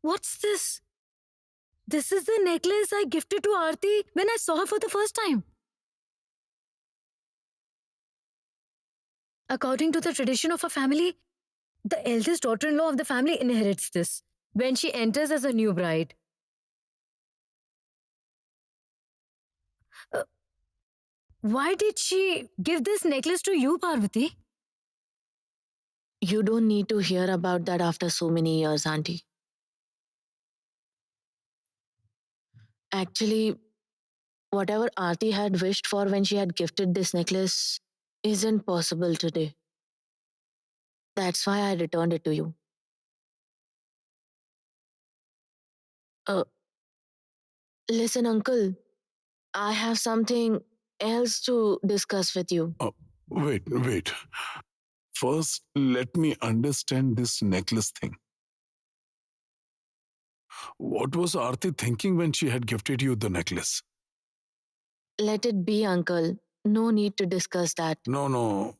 What's this? This is the necklace I gifted to Aarti when I saw her for the first time. According to the tradition of a family, the eldest daughter in law of the family inherits this when she enters as a new bride. Uh, why did she give this necklace to you, Parvati? You don't need to hear about that after so many years, Auntie. Actually, whatever Aarti had wished for when she had gifted this necklace isn't possible today. That's why I returned it to you. Uh, Listen, Uncle, I have something else to discuss with you. Wait. First, let me understand this necklace thing. What was Aarti thinking when she had gifted you the necklace? Let it be, Uncle. No need to discuss that. No.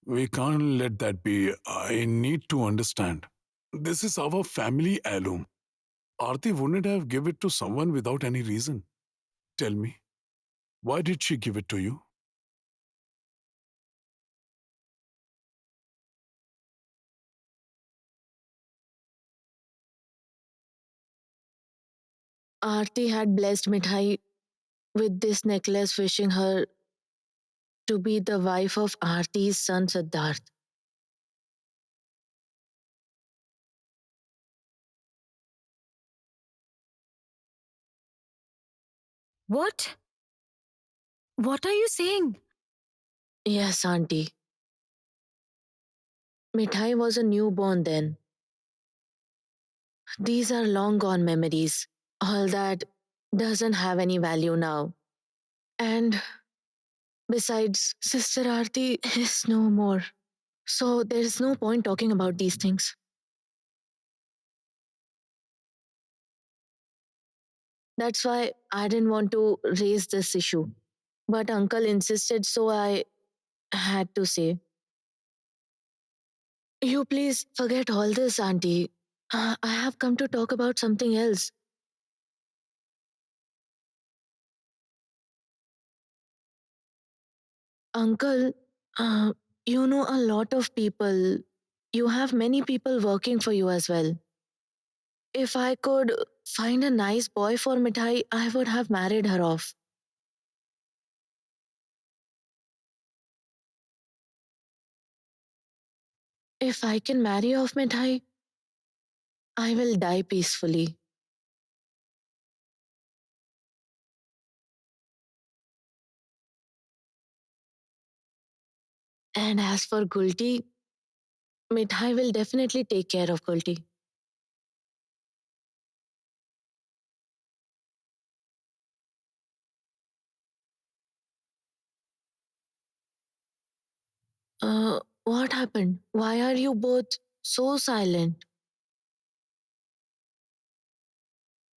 We can't let that be. I need to understand. This is our family heirloom. Aarti wouldn't have give it to someone without any reason. Tell me, why did she give it to you? Aarti had blessed Mithai with this necklace, wishing her to be the wife of Aarti's son Siddharth. What? What are you saying? Yes, Auntie. Mithai was a newborn then. These are long gone memories. All that doesn't have any value now. And besides, Sister Aarti is no more. So there's no point talking about these things. That's why I didn't want to raise this issue. But Uncle insisted, so I had to say. You please forget all this, Auntie. I have come to talk about something else. Uncle, uh, you know a lot of people. You have many people working for you as well. If I could find a nice boy for Mithai, I would have married her off. If I can marry off Mithai, I will die peacefully. And as for Gulti, Mithai will definitely take care of Gulti. What happened? Why are you both so silent?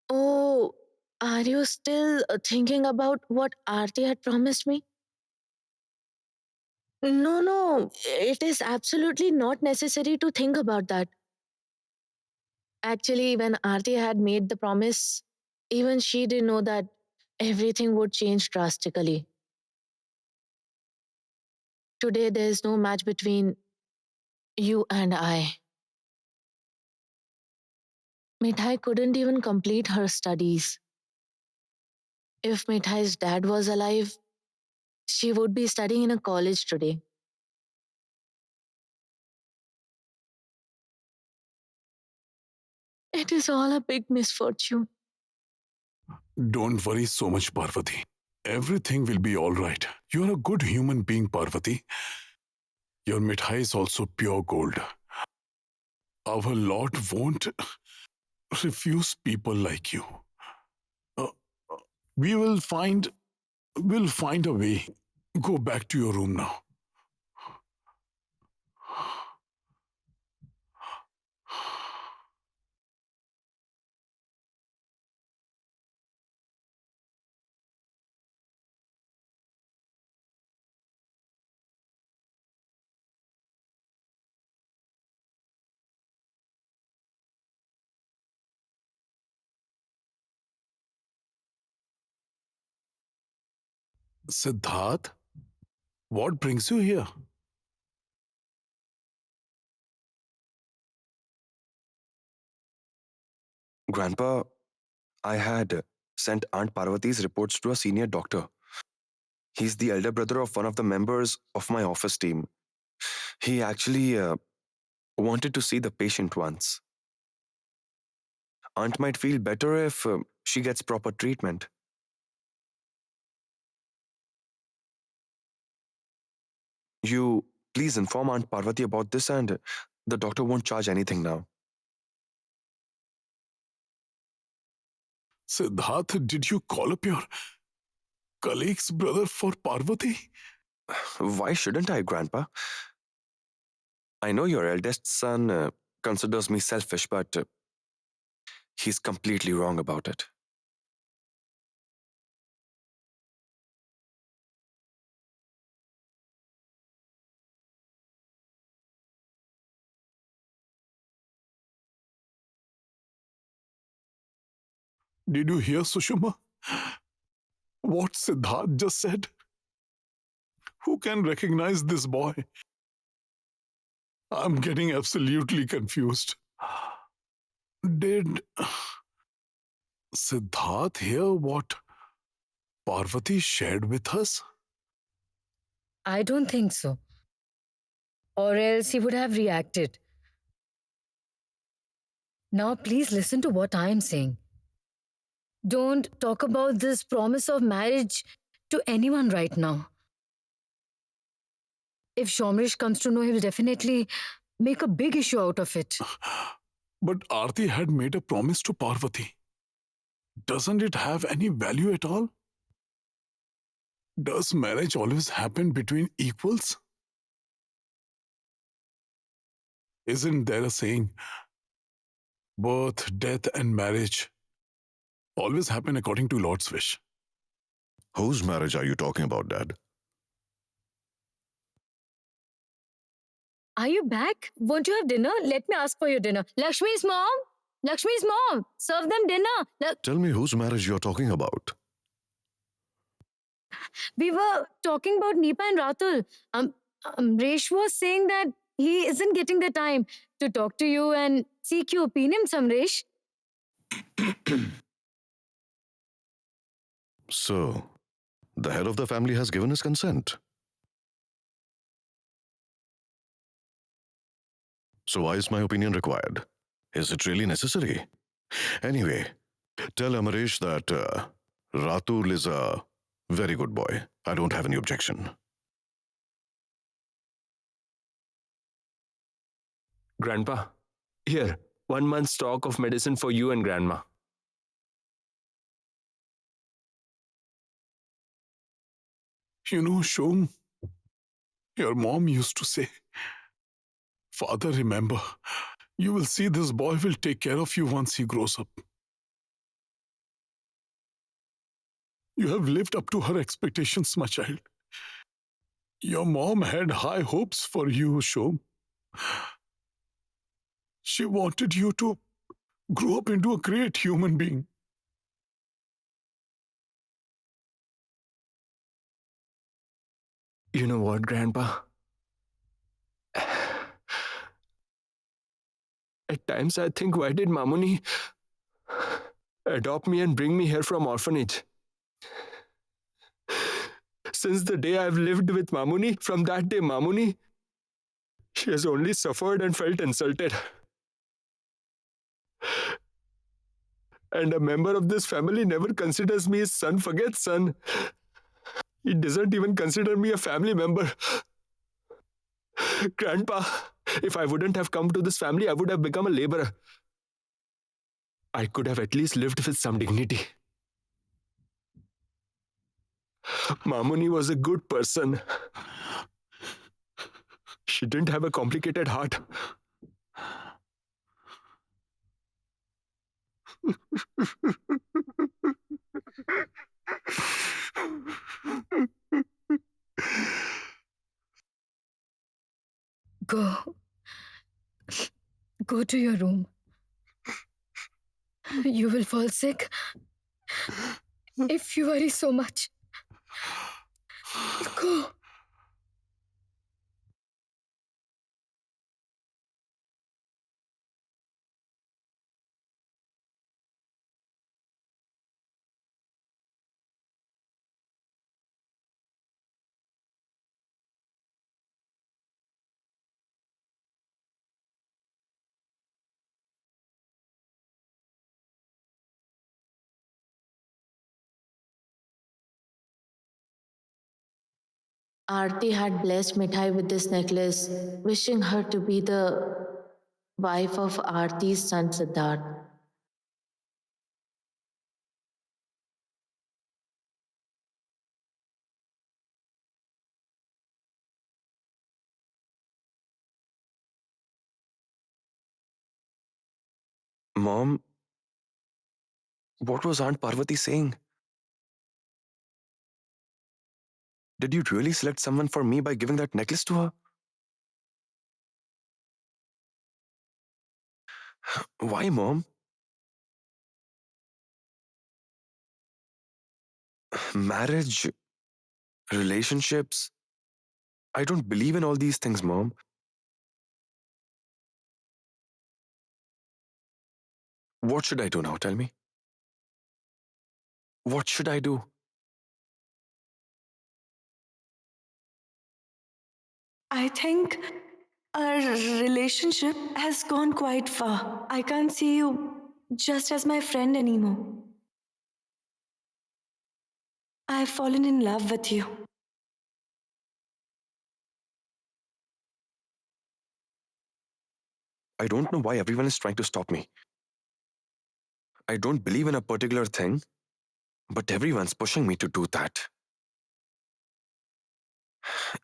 Oh, are you still thinking about what Aarti had promised me? No, it is absolutely not necessary to think about that. Actually, when Aarti had made the promise, even she didn't know that everything would change drastically. Today, there is no match between you and I. Mithai couldn't even complete her studies. If Mithai's dad was alive, she would be studying in a college today. It is all a big misfortune. Don't worry so much, Parvati. Everything will be all right. You're a good human being, Parvati. Your mithai is also pure gold. Our Lord won't refuse people like you. Uh, we we'll find a way. Go back to your room now. Siddharth, what brings you here? Grandpa, I had sent Aunt Parvati's reports to a senior doctor. He's the elder brother of one of the members of my office team. He actually wanted to see the patient once. Aunt might feel better if she gets proper treatment. You please inform Aunt Parvati about this, and the doctor won't charge anything now. Siddharth, did you call up your colleague's brother for Parvati? Why shouldn't I, Grandpa? I know your eldest son considers me selfish, but he's completely wrong about it. Did you hear, Sushma? What Siddharth just said? Who can recognize this boy? I'm getting absolutely confused. Did Siddharth hear what Parvati shared with us? I don't think so. Or else he would have reacted. Now, please listen to what I am saying. Don't talk about this promise of marriage to anyone right now. If Shomrish comes to know, he will definitely make a big issue out of it. But Aarti had made a promise to Parvati. Doesn't it have any value at all? Does marriage always happen between equals? Isn't there a saying, birth, death, and marriage always happen according to Lord's wish? Whose marriage are you talking about, Dad? Are you back? Won't you have dinner? Let me ask for your dinner. Lakshmi's mom? Lakshmi's mom! Serve them dinner. Tell me whose marriage you're talking about. We were talking about Neepa and Ratul. Resh was saying that he isn't getting the time to talk to you and seek your opinion, Samresh. So, the head of the family has given his consent. So why is my opinion required? Is it really necessary? Anyway, tell Amaresh that Ratul is a very good boy. I don't have any objection. Grandpa, here, 1 month's stock of medicine for you and Grandma. You know, Shom, your mom used to say, Father, remember, you will see this boy will take care of you once he grows up. You have lived up to her expectations, my child. Your mom had high hopes for you, Shom. She wanted you to grow up into a great human being. You know what, Grandpa? At times I think, why did Mamuni adopt me and bring me here from orphanage? Since the day I've lived with Mamuni, from that day, Mamuni, she has only suffered and felt insulted. And a member of this family never considers me his son. Forget son. He doesn't even consider me a family member. Grandpa, if I wouldn't have come to this family, I would have become a laborer. I could have at least lived with some dignity. Mamuni was a good person. She didn't have a complicated heart. Go to your room. You will fall sick if you worry so much. Aarti had blessed Mithai with this necklace, wishing her to be the wife of Aarti's son Siddharth. Mom, what was Aunt Parvati saying? Did you really select someone for me by giving that necklace to her? Why, Mom? Marriage, relationships. I don't believe in all these things, Mom. What should I do now? Tell me. What should I do? I think our relationship has gone quite far. I can't see you just as my friend anymore. I've fallen in love with you. I don't know why everyone is trying to stop me. I don't believe in a particular thing, but everyone's pushing me to do that.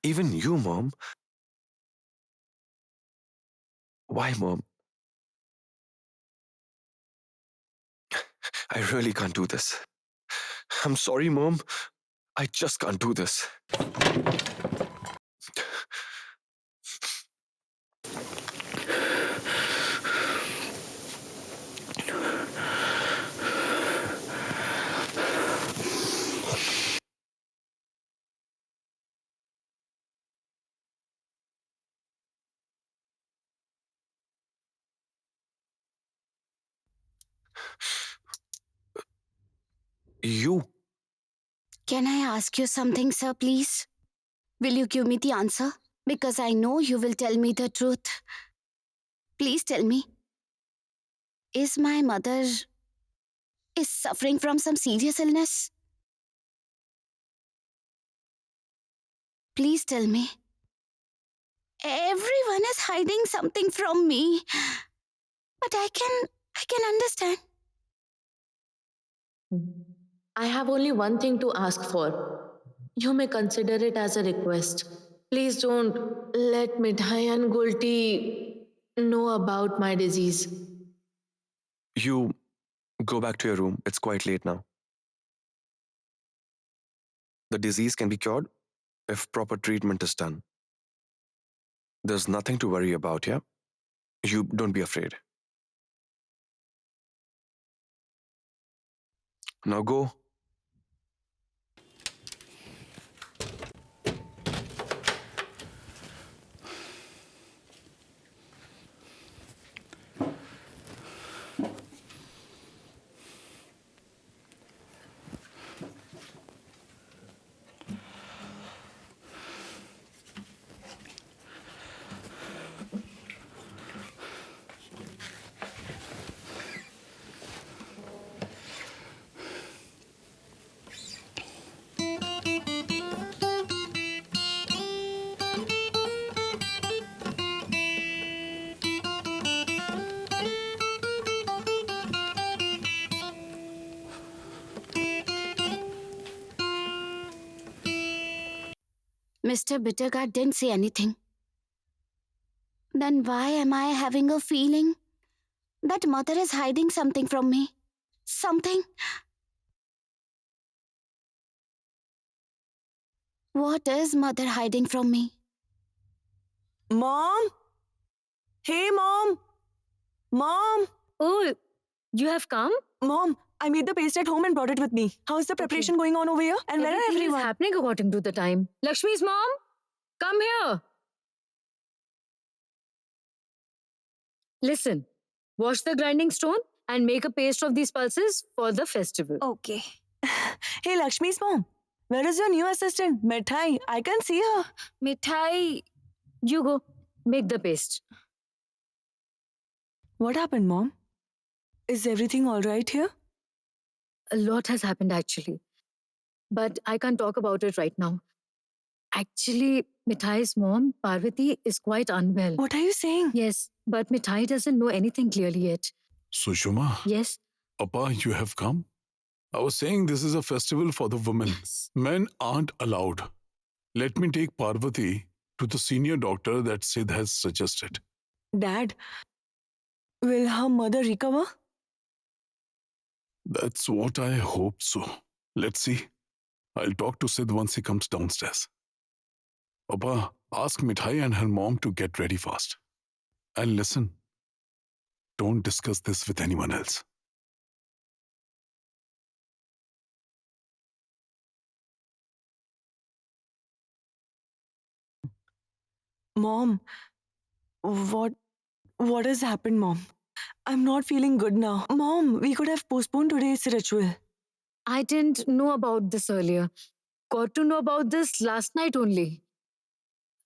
Even you, Mom. Why, Mom? I really can't do this. I'm sorry, Mom. I just can't do this. You. Can I ask you something, sir, please? Will you give me the answer? Because I know you will tell me the truth. Please tell me. Is my mother is suffering from some serious illness? Please tell me. Everyone is hiding something from me. But I can understand. I have only one thing to ask for. You may consider it as a request. Please don't let Mithai and Gulti know about my disease. You go back to your room. It's quite late now. The disease can be cured if proper treatment is done. There's nothing to worry about, yeah? You don't be afraid. Now go. Mr. Bittergut didn't say anything. Then why am I having a feeling that mother is hiding something from me? Something? What is mother hiding from me? Mom? Hey, Mom! Mom! Oh, you have come? Mom, I made the paste at home and brought it with me. How's the preparation going on over here? And where are Everything is everyone? happening according to the time. Lakshmi's mom, come here. Listen, wash the grinding stone and make a paste of these pulses for the festival. Okay. Hey, Lakshmi's mom. Where is your new assistant, Mithai? I can see her. Mithai, you go, make the paste. What happened, mom? Is everything all right here? A lot has happened actually, but I can't talk about it right now. Actually, Mithai's mom, Parvati, is quite unwell. What are you saying? Yes, but Mithai doesn't know anything clearly yet. Sushma, Yes, Appa, you have come? I was saying this is a festival for the women. Men aren't allowed. Let me take Parvati to the senior doctor that Sid has suggested. Dad, will her mother recover? That's what I hope so. Let's see. I'll talk to Sid once he comes downstairs. Papa, ask Mithai and her mom to get ready fast. And listen, don't discuss this with anyone else. Mom, what has happened, Mom? I'm not feeling good now. Mom, we could have postponed today's ritual. I didn't know about this earlier. Got to know about this last night only.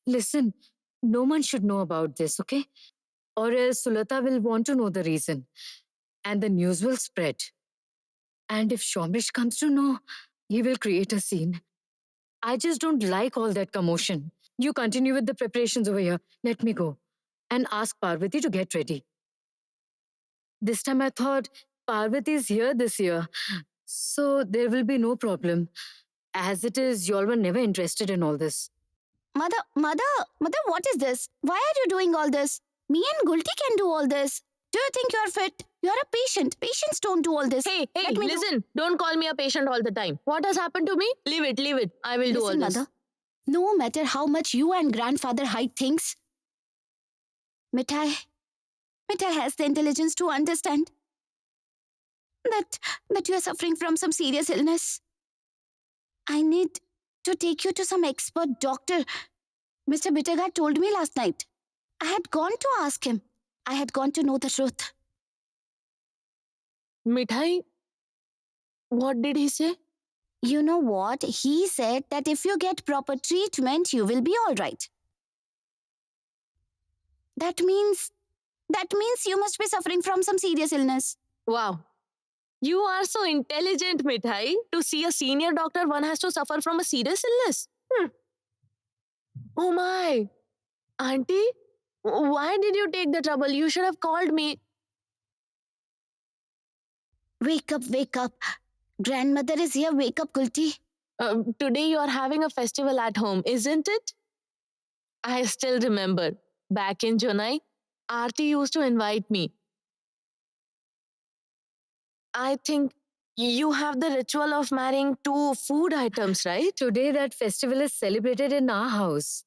Listen, no one should know about this, okay? Or else Sulata will want to know the reason. And the news will spread. And if Shomrish comes to know, he will create a scene. I just don't like all that commotion. You continue with the preparations over here. Let me go. And ask Parvati to get ready. This time I thought Parvati is here this year. So there will be no problem. As it is, you all were never interested in all this. Mother, what is this? Why are you doing all this? Me and Gulti can do all this. Do you think you're fit? You're a patient. Patients don't do all this. Hey, Let me do- listen. Don't call me a patient all the time. What has happened to me? Leave it. I will do all Listen, this. Mother, no matter how much you and grandfather hide things, Mithai has the intelligence to understand that you are suffering from some serious illness. I need to take you to some expert doctor. Mr. Bittergat told me last night. I had gone to ask him. I had gone to know the truth. Mithai, what did he say? You know what? He said that if you get proper treatment, you will be all right. That means you must be suffering from some serious illness. Wow. You are so intelligent, Mithai. To see a senior doctor, one has to suffer from a serious illness. Oh my. Auntie, why did you take the trouble? You should have called me. Wake up. Grandmother is here. Wake up, Gulti. Today you are having a festival at home, isn't it? I still remember. Back in Junai, Aarti used to invite me. I think you have the ritual of marrying 2 food items, right? Today, that festival is celebrated in our house.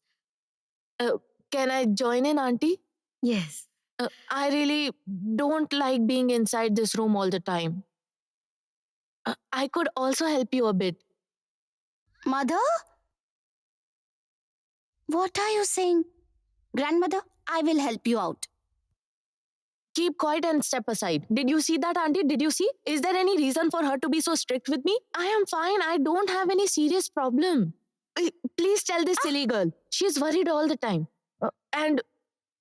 Can I join in, Auntie? Yes. I really don't like being inside this room all the time. I could also help you a bit. Mother? What are you saying? Grandmother, I will help you out. Keep quiet and step aside. Did you see that, Auntie? Did you see? Is there any reason for her to be so strict with me? I am fine. I don't have any serious problem. Please tell this silly girl. She's worried all the time. And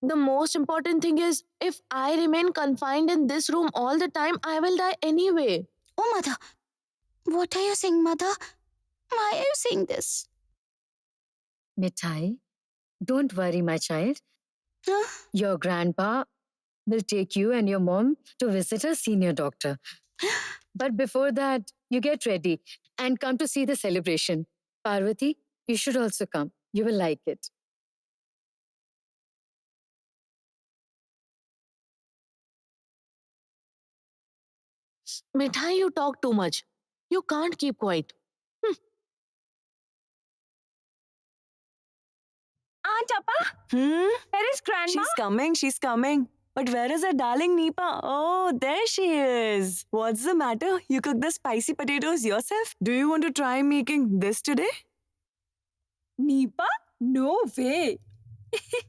the most important thing is, if I remain confined in this room all the time, I will die anyway. Oh, Mother. What are you saying, Mother? Why are you saying this? Mithai, don't worry, my child. Huh? Your grandpa will take you and your mom to visit a senior doctor. But before that, you get ready and come to see the celebration. Parvati, you should also come. You will like it. Mithai, you talk too much. You can't keep quiet. Aunt Appa, Hmm? where is Grandma? She's coming. But where is our darling Neepa? Oh, there she is. What's the matter? You cooked the spicy potatoes yourself? Do you want to try making this today? Neepa? No way.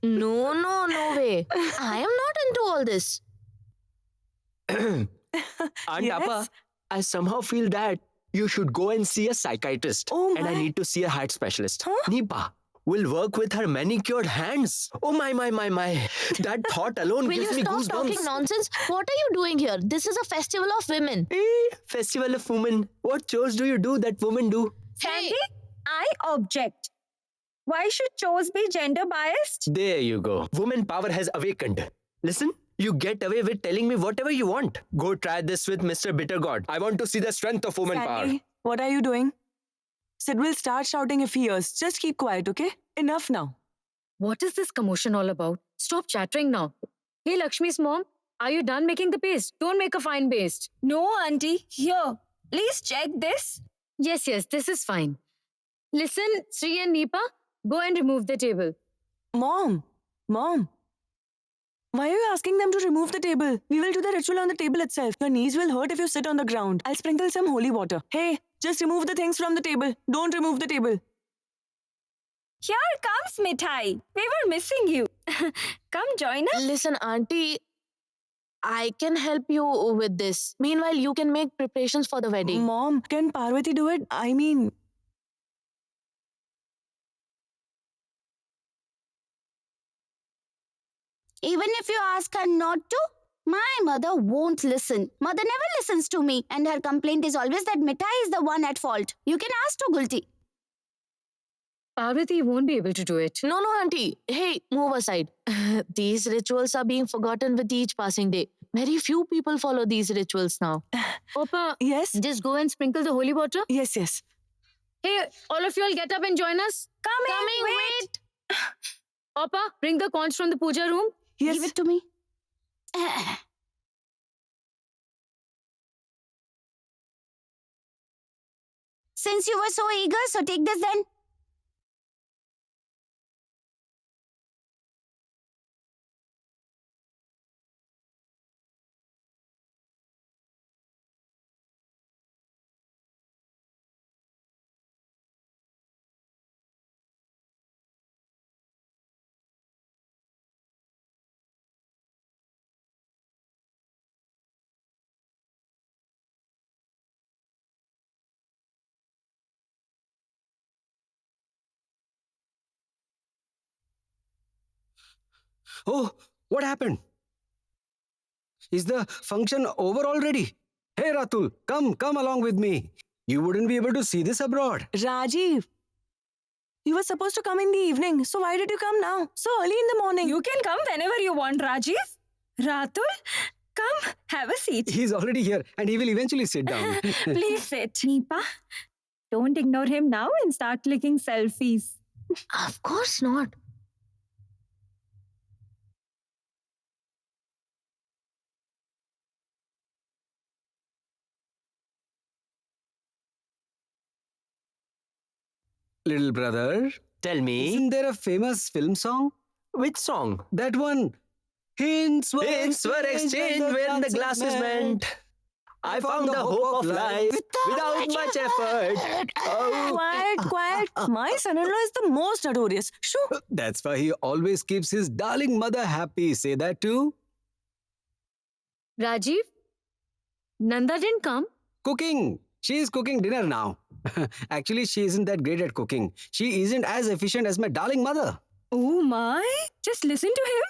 No way. I am not into all this. Aunt Yes? Appa, I somehow feel that you should go and see a psychiatrist. Oh and I my. need to see a heart specialist. Huh? Nipa will work with her manicured hands. Oh my. That thought alone Will gives you me stop goosebumps. talking nonsense? What are you doing here? This is a festival of women. Festival of women. What chores do you do that women do? Sandy, I object. Why should chores be gender biased? There you go. Woman power has awakened. Listen, you get away with telling me whatever you want. Go try this with Mr. Bittergod. I want to see the strength of woman power. Sandy, what are you doing? Sid will start shouting if he hears. Just keep quiet, okay? Enough now. What is this commotion all about? Stop chattering now. Hey, Lakshmi's mom, are you done making the paste? Don't make a fine paste. No, auntie. Here, please check this. Yes, this is fine. Listen, Sri and Neepa, go and remove the table. Mom. Why are you asking them to remove the table? We will do the ritual on the table itself. Your knees will hurt if you sit on the ground. I'll sprinkle some holy water. Hey, just remove the things from the table. Don't remove the table. Here comes Mithai. We were missing you. Come join us. Listen, auntie, I can help you with this. Meanwhile, you can make preparations for the wedding. Mom, can Parvati do it? I mean, Even if you ask her not to, my mother won't listen. Mother never listens to me, and her complaint is always that Mithai is the one at fault. You can ask to Gulti. Parvati won't be able to do it. No, auntie. Hey, move aside. These rituals are being forgotten with each passing day. Very few people follow these rituals now. Opa, yes? just go and sprinkle the holy water. Yes. Hey, all of you all get up and join us. Coming, wait. Opa, bring the conch from the puja room. Yes. Give it to me. Since you were so eager, so take this then. Oh, what happened? Is the function over already? Hey, Ratul, come along with me. You wouldn't be able to see this abroad. Rajiv, you were supposed to come in the evening, so why did you come now? So early in the morning. You can come whenever you want, Rajiv. Ratul, come, have a seat. He's already here and he will eventually sit down. Please sit. Neepa, don't ignore him now and start clicking selfies. Of course not. Little brother, Tell me, isn't there a famous film song? which song? That one. Hints were Exchanged when the glasses went. I found the hope of life without much effort. Oh, Quiet. My son-in-law is the most notorious. Shoo. That's why he always keeps his darling mother happy. Say that too. Rajiv, Nanda didn't come. Cooking. She is cooking dinner now. Actually, she isn't that great at cooking. She isn't as efficient as my darling mother. Oh my, just listen to him.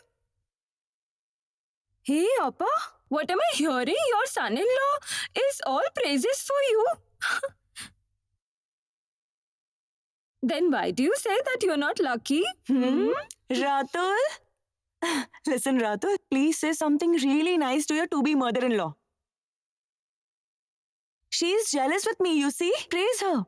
Hey, Appa, what am I hearing? Your son-in-law is all praises for you. Then why do you say that you're not lucky? Ratul? Listen, Ratul, please say something really nice to your to-be mother-in-law. She's jealous with me, you see? Praise her.